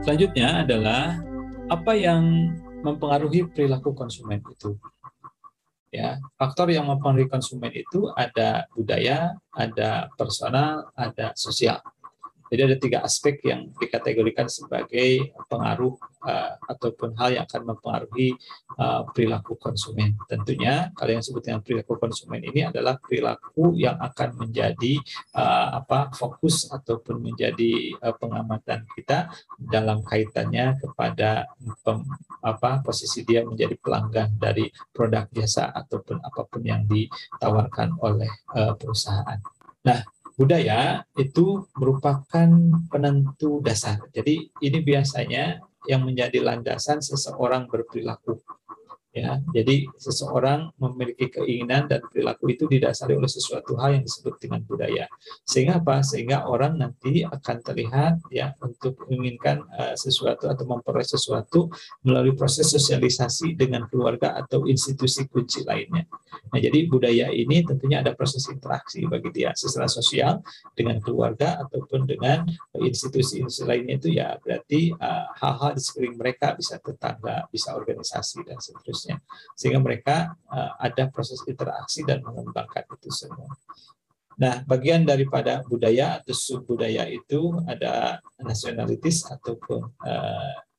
Selanjutnya adalah apa yang mempengaruhi perilaku konsumen itu. Ya, faktor yang mempengaruhi konsumen itu ada budaya, ada personal, ada sosial. Jadi ada 3 aspek yang dikategorikan sebagai pengaruh ataupun hal yang akan mempengaruhi perilaku konsumen. Tentunya kalau yang disebut dengan perilaku konsumen ini adalah perilaku yang akan menjadi fokus ataupun menjadi pengamatan kita dalam kaitannya kepada posisi dia menjadi pelanggan dari produk jasa ataupun apapun yang ditawarkan oleh perusahaan. Nah, budaya itu merupakan penentu dasar. Jadi ini biasanya yang menjadi landasan seseorang berperilaku. Ya, jadi seseorang memiliki keinginan dan perilaku itu didasari oleh sesuatu hal yang disebut dengan budaya. Sehingga apa? Sehingga orang nanti akan terlihat ya untuk menginginkan sesuatu atau memperoleh sesuatu melalui proses sosialisasi dengan keluarga atau institusi kunci lainnya. Nah, jadi budaya ini tentunya ada proses interaksi bagi dia secara sosial dengan keluarga ataupun dengan institusi-institusi lainnya itu ya berarti hal-hal di sekeliling mereka bisa tetangga, bisa organisasi dan seterusnya. Sehingga mereka ada proses interaksi dan mengembangkan itu semua. Nah, bagian daripada budaya atau subbudaya itu ada nationalities ataupun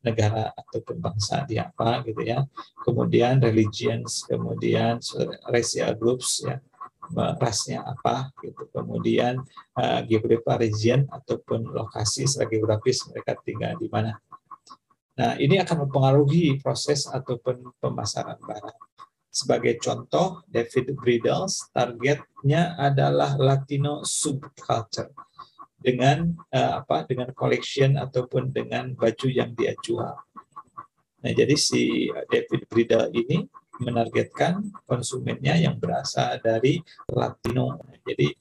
negara ataupun bangsa di apa gitu ya. Kemudian religions, kemudian racial groups ya, rasnya apa gitu. Kemudian geographical region ataupun lokasi secara geografis mereka tinggal di mana. Nah, ini akan mempengaruhi proses ataupun pemasaran barang. Sebagai contoh, David Bridles targetnya adalah Latino subculture dengan dengan collection ataupun dengan baju yang dia jual. Nah, jadi si David Bridle ini menargetkan konsumennya yang berasal dari Latino. Jadi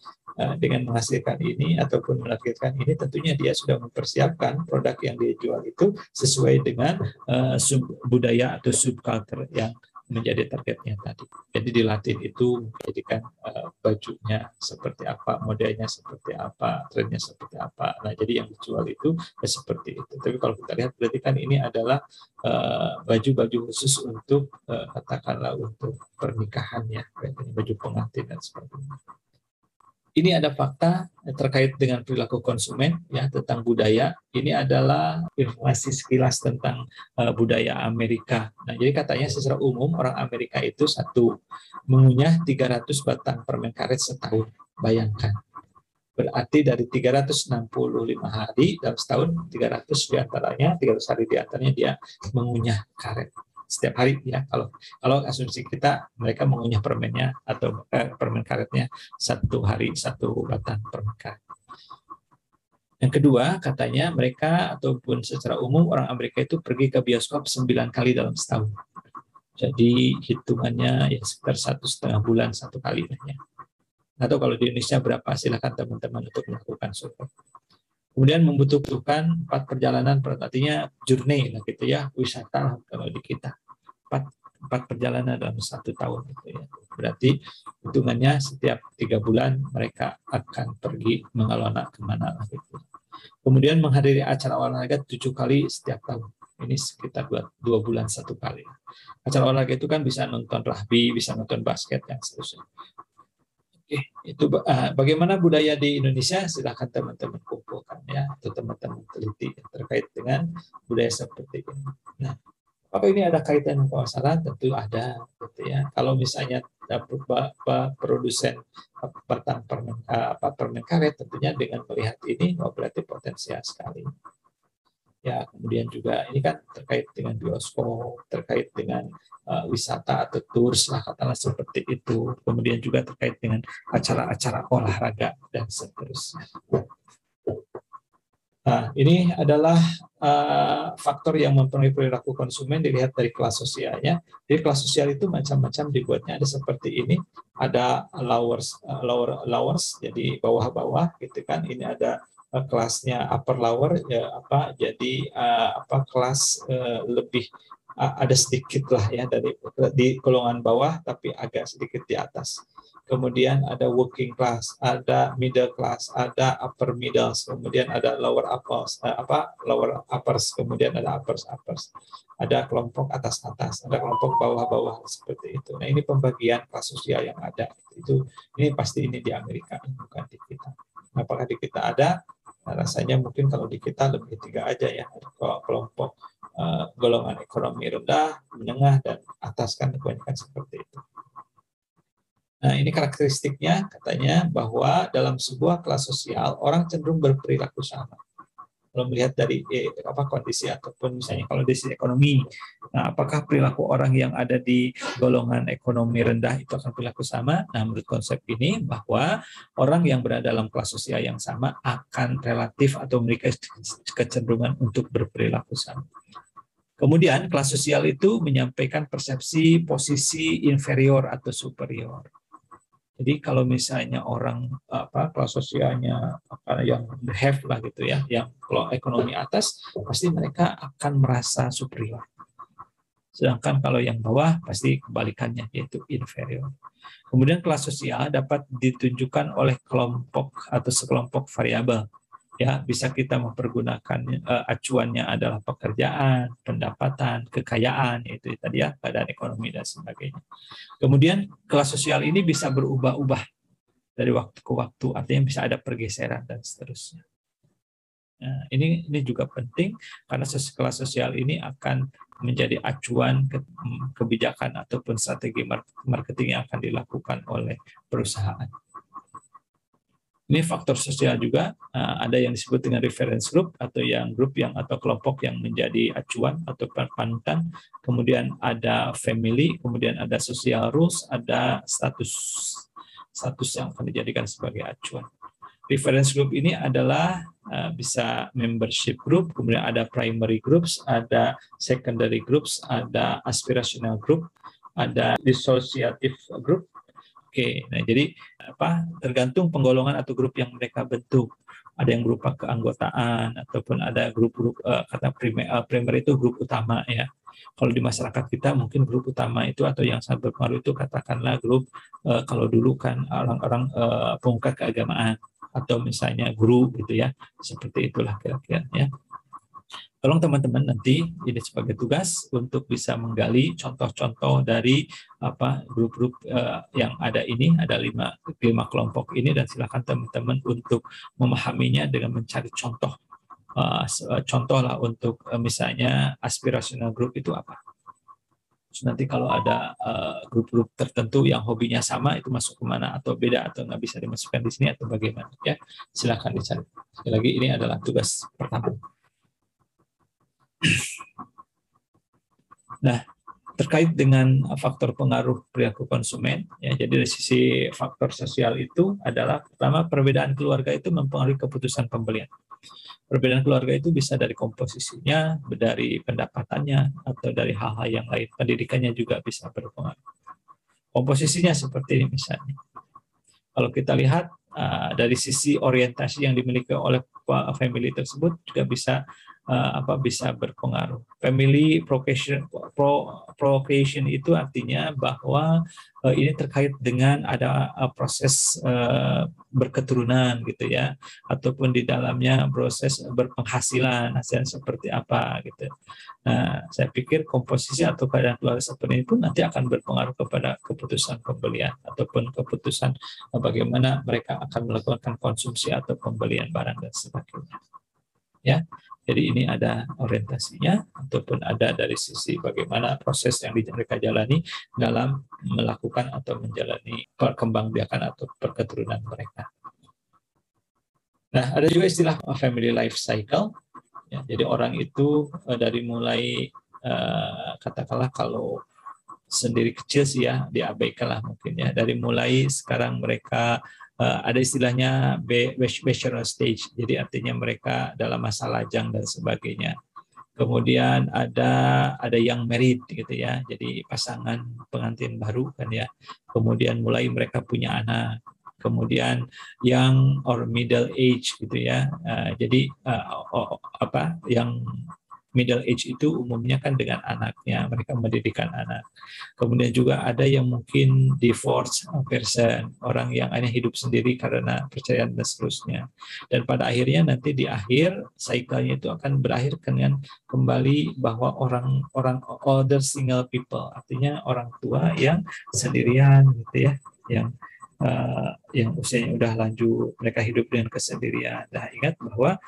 dengan menghasilkan ini ataupun menargetkan ini tentunya dia sudah mempersiapkan produk yang dia jual itu sesuai dengan budaya atau subculture yang menjadi targetnya tadi. Jadi di Latin itu menjadikan bajunya seperti apa, modelnya seperti apa, trennya seperti apa. Nah, jadi yang dijual itu seperti itu. Tapi kalau kita lihat berarti kan ini adalah baju-baju khusus untuk katakanlah untuk pernikahan ya, baju pengantin dan sebagainya. Ini ada fakta terkait dengan perilaku konsumen ya tentang budaya. Ini adalah informasi sekilas tentang budaya Amerika. Nah, jadi katanya secara umum orang Amerika itu mengunyah 300 batang permen karet setahun. Bayangkan. Berarti dari 365 hari dalam setahun 300 diantaranya 300 hari diantaranya dia mengunyah karet setiap hari ya. Kalau asumsi kita mereka mengunyah permennya atau permen karetnya satu hari satu batang permen karet. Yang kedua, katanya mereka ataupun secara umum orang Amerika itu pergi ke bioskop 9 kali dalam setahun. Jadi hitungannya ya sekitar 1,5 bulan satu kali ya. Atau kalau di Indonesia berapa, silakan teman-teman untuk melakukan survei. Kemudian membutuhkan 4 perjalanan, artinya journey lah gitu ya, wisata kalau di kita. 4 perjalanan dalam 1 tahun gitu ya. Berarti hitungannya setiap 3 bulan mereka akan pergi mengalona kemana lah gitu. Kemudian menghadiri acara olahraga 7 kali setiap tahun. Ini sekitar 2 bulan 1 kali. Acara olahraga itu kan bisa nonton rugby, bisa nonton basket yang seterusnya. Oke, itu bagaimana budaya di Indonesia? Silakan teman-teman kumpulkan ya, atau teman-teman teliti terkait dengan budaya seperti ini. Nah, apakah ini ada kaitan dengan pemasaran? Tentu ada, gitu ya. Kalau misalnya produsen permen karet, tentunya dengan melihat ini, berarti potensial sekali. Ya, kemudian juga ini kan terkait dengan bioskop, terkait dengan wisata atau tours lah katakanlah seperti itu. Kemudian juga terkait dengan acara-acara olahraga dan seterusnya. Nah, ini adalah faktor yang mempengaruhi perilaku konsumen dilihat dari kelas sosialnya. Jadi kelas sosial itu macam-macam dibuatnya, ada seperti ini, ada lowers, jadi bawah-bawah gitu kan. Ini ada kelasnya upper lower ya jadi kelas lebih ada sedikit lah ya dari di golongan bawah tapi agak sedikit di atas. kemudian ada working class, ada middle class, ada upper middle, kemudian ada lower uppers, lower uppers, kemudian ada uppers, ada kelompok atas-atas, ada kelompok bawah-bawah seperti itu. Nah, ini pembagian kelas sosial yang ada. Ini pasti ini di Amerika, bukan di kita. Apakah di kita ada? Nah, rasanya mungkin kalau di kita lebih 3 aja ya, kelompok golongan ekonomi rendah, menengah, dan atas, kan kebanyakan seperti itu. Nah, ini karakteristiknya katanya bahwa dalam sebuah kelas sosial orang cenderung berperilaku sama. Kalau melihat dari kondisi ataupun misalnya kalau dari sisi ekonomi, nah apakah perilaku orang yang ada di golongan ekonomi rendah itu akan perilaku sama? Nah, menurut konsep ini bahwa orang yang berada dalam kelas sosial yang sama akan relatif atau memiliki kecenderungan untuk berperilaku sama. Kemudian kelas sosial itu menyampaikan persepsi posisi inferior atau superior. Jadi kalau misalnya orang kelas sosialnya yang have lah gitu ya, yang kalau ekonomi atas pasti mereka akan merasa superior. Sedangkan kalau yang bawah pasti kebalikannya, yaitu inferior. Kemudian kelas sosial dapat ditunjukkan oleh kelompok atau sekelompok variabel. Ya, bisa kita mempergunakan acuannya adalah pekerjaan, pendapatan, kekayaan, itu tadi ya, keadaan ekonomi dan sebagainya. Kemudian kelas sosial ini bisa berubah-ubah dari waktu ke waktu, artinya bisa ada pergeseran dan seterusnya. Nah, ini juga penting karena kelas sosial ini akan menjadi acuan kebijakan ataupun strategi marketing yang akan dilakukan oleh perusahaan. Ini faktor sosial juga, ada yang disebut dengan reference group atau grup atau kelompok yang menjadi acuan atau panutan. Kemudian ada family, kemudian ada social rules, ada status yang akan dijadikan sebagai acuan. Reference group ini adalah bisa membership group, kemudian ada primary groups, ada secondary groups, ada aspirational group, ada dissociative group. Oke, nah jadi tergantung penggolongan atau grup yang mereka bentuk. Ada yang berupa keanggotaan ataupun ada grup-grup kata primer itu grup utama ya. Kalau di masyarakat kita mungkin grup utama itu atau yang sangat berpengaruh itu katakanlah grup kalau dulu kan orang-orang pemuka keagamaan atau misalnya guru gitu ya. Seperti itulah kira-kira ya. Tolong teman-teman nanti ini sebagai tugas untuk bisa menggali contoh-contoh dari grup-grup yang ada ini, ada lima kelompok ini, dan silakan teman-teman untuk memahaminya dengan mencari contoh lah untuk misalnya aspirational group itu apa. Terus nanti kalau ada grup-grup tertentu yang hobinya sama itu masuk kemana atau beda atau nggak bisa dimasukkan di sini atau bagaimana ya, silakan dicari. Sekali lagi ini adalah tugas pertama. Nah, terkait dengan faktor pengaruh perilaku konsumen, ya, jadi dari sisi faktor sosial itu adalah pertama perbedaan keluarga itu mempengaruhi keputusan pembelian. Perbedaan keluarga itu bisa dari komposisinya, dari pendapatannya, atau dari hal-hal yang lain. Pendidikannya juga bisa berpengaruh. Komposisinya seperti ini misalnya. Kalau kita lihat dari sisi orientasi yang dimiliki oleh family tersebut juga bisa bisa berpengaruh. Family procreation itu artinya bahwa ini terkait dengan ada proses berketurunan gitu ya, ataupun di dalamnya proses berpenghasilan, hasilnya seperti apa gitu. Nah, saya pikir komposisi atau keadaan keluarga seperti itu nanti akan berpengaruh kepada keputusan pembelian ataupun keputusan bagaimana mereka akan melakukan konsumsi atau pembelian barang dan sebagainya. Ya, jadi ini ada orientasinya ataupun ada dari sisi bagaimana proses yang mereka jalani dalam melakukan atau menjalani perkembangbiakan atau perketurunan mereka. Nah, ada juga istilah family life cycle. Ya, jadi orang itu dari mulai katakanlah kalau sendiri kecil sih ya diabaikan lah mungkin ya, dari mulai sekarang mereka ada istilahnya bachelor stage, jadi artinya mereka dalam masa lajang dan sebagainya. Kemudian ada yang married gitu ya, jadi pasangan pengantin baru kan ya. Kemudian mulai mereka punya anak. Kemudian young or middle age gitu ya. Jadi yang middle age itu umumnya kan dengan anaknya, mereka mendidikan anak. Kemudian juga ada yang mungkin divorce person, orang yang hanya hidup sendiri karena perceraian dan seterusnya. Dan pada akhirnya nanti di akhir cycle-nya itu akan berakhir dengan kembali bahwa orang older single people, artinya orang tua yang sendirian gitu ya, yang usianya udah lanjut, mereka hidup dengan kesendirian. Nah, ingat bahwa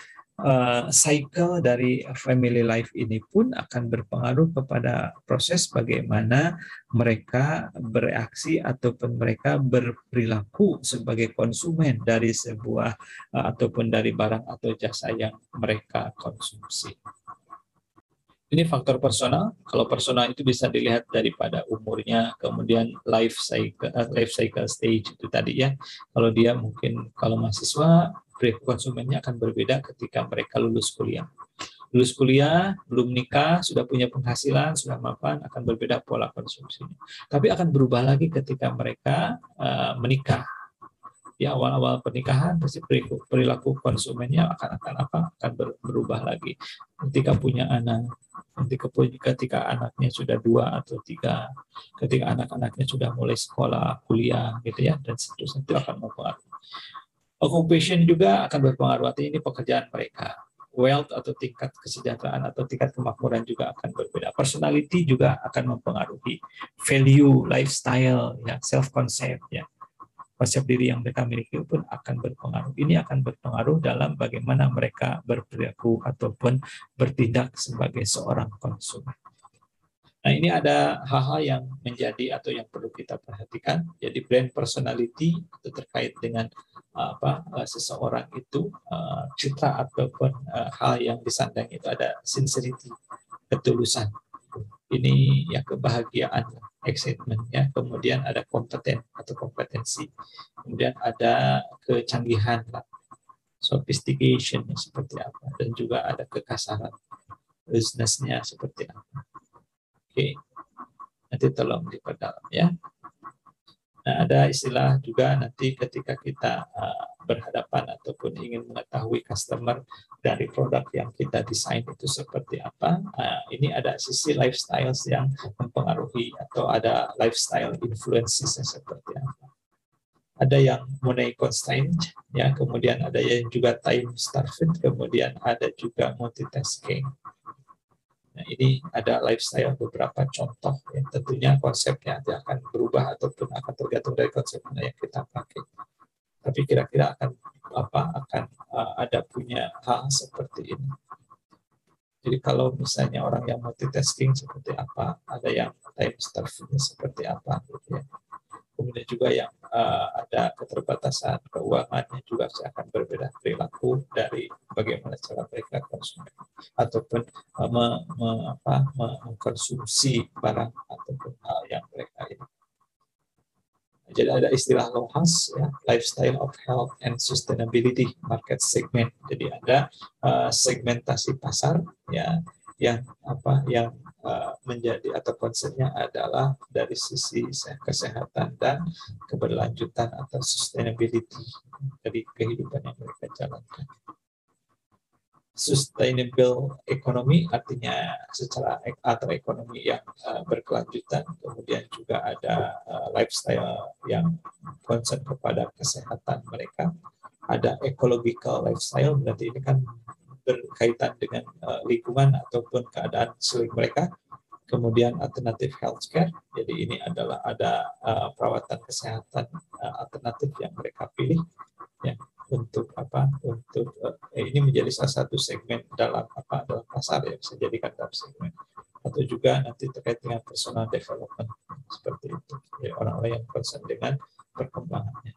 cycle dari family life ini pun akan berpengaruh kepada proses bagaimana mereka bereaksi ataupun mereka berperilaku sebagai konsumen dari sebuah ataupun dari barang atau jasa yang mereka konsumsi. Ini faktor personal. Kalau personal itu bisa dilihat daripada umurnya, kemudian life cycle stage itu tadi ya. Kalau dia mungkin kalau mahasiswa, perilaku konsumennya akan berbeda ketika mereka lulus kuliah. Lulus kuliah, belum nikah, sudah punya penghasilan, sudah mapan, akan berbeda pola konsumsinya. Tapi akan berubah lagi ketika mereka menikah. Di awal-awal pernikahan pasti perilaku konsumennya akan berubah lagi. Ketika punya anak, ketika anaknya sudah 2 atau 3, ketika anak-anaknya sudah mulai sekolah, kuliah, gitu ya, dan seterusnya, itu akan mempengaruhi. Occupation juga akan berpengaruh, artinya ini pekerjaan mereka. Wealth atau tingkat kesejahteraan atau tingkat kemakmuran juga akan berbeda. Personality juga akan mempengaruhi. Value, lifestyle, ya, self-concept, ya. Konsep diri yang mereka miliki pun akan berpengaruh. Ini akan berpengaruh dalam bagaimana mereka berperilaku ataupun bertindak sebagai seorang konsumen. Nah, ini ada hal-hal yang menjadi atau yang perlu kita perhatikan. Jadi brand personality itu terkait dengan seseorang itu citra ataupun hal yang disandang itu ada sincerity, ketulusan. Ini ya kebahagiaan, excitement ya. Kemudian ada kompeten atau kompetensi. Kemudian ada kecanggihan, sophistication seperti apa, dan juga ada kekasaran, business-nya seperti apa. Oke, nanti tolong diperdalam ya. Nah, ada istilah juga nanti ketika kita berhadapan ataupun ingin mengetahui customer dari produk yang kita desain itu seperti apa. Ini ada sisi lifestyle yang mempengaruhi atau ada lifestyle influences seperti apa. Ada yang money constraint, ya, kemudian ada yang juga time starved, kemudian ada juga multitasking. Nah, ini ada lifestyle beberapa contoh yang tentunya konsepnya akan berubah ataupun akan tergantung dari konsep mana yang kita pakai. Tapi kira-kira akan ada punya hal seperti ini. Jadi kalau misalnya orang yang multitasking seperti apa, ada yang time starving seperti apa, gitu ya. Kemudian juga yang ada keterbatasan keuangannya juga akan berbeda perilaku dari bagaimana cara mereka konsumen ataupun mengkonsumsi barang ataupun hal yang mereka ini. Jadi ada istilah LOHAS, ya, Lifestyle of Health and Sustainability Market Segment. Jadi ada segmentasi pasar, ya, yang menjadi atau konsepnya adalah dari sisi kesehatan dan keberlanjutan atau sustainability dari kehidupan yang mereka jalankan. Sustainable economy artinya secara atau ekonomi yang berkelanjutan, kemudian juga ada lifestyle yang concern kepada kesehatan mereka, ada ecological lifestyle, berarti ini kan berkaitan dengan lingkungan ataupun keadaan seling mereka, kemudian alternatif healthcare, jadi ini adalah ada perawatan kesehatan alternatif yang mereka pilih, ya, untuk ini menjadi salah satu segmen dalam pasar yang bisa jadikan dalam segmen, atau juga nanti terkait dengan personal development seperti itu, ya, orang-orang yang concern dengan perkembangannya.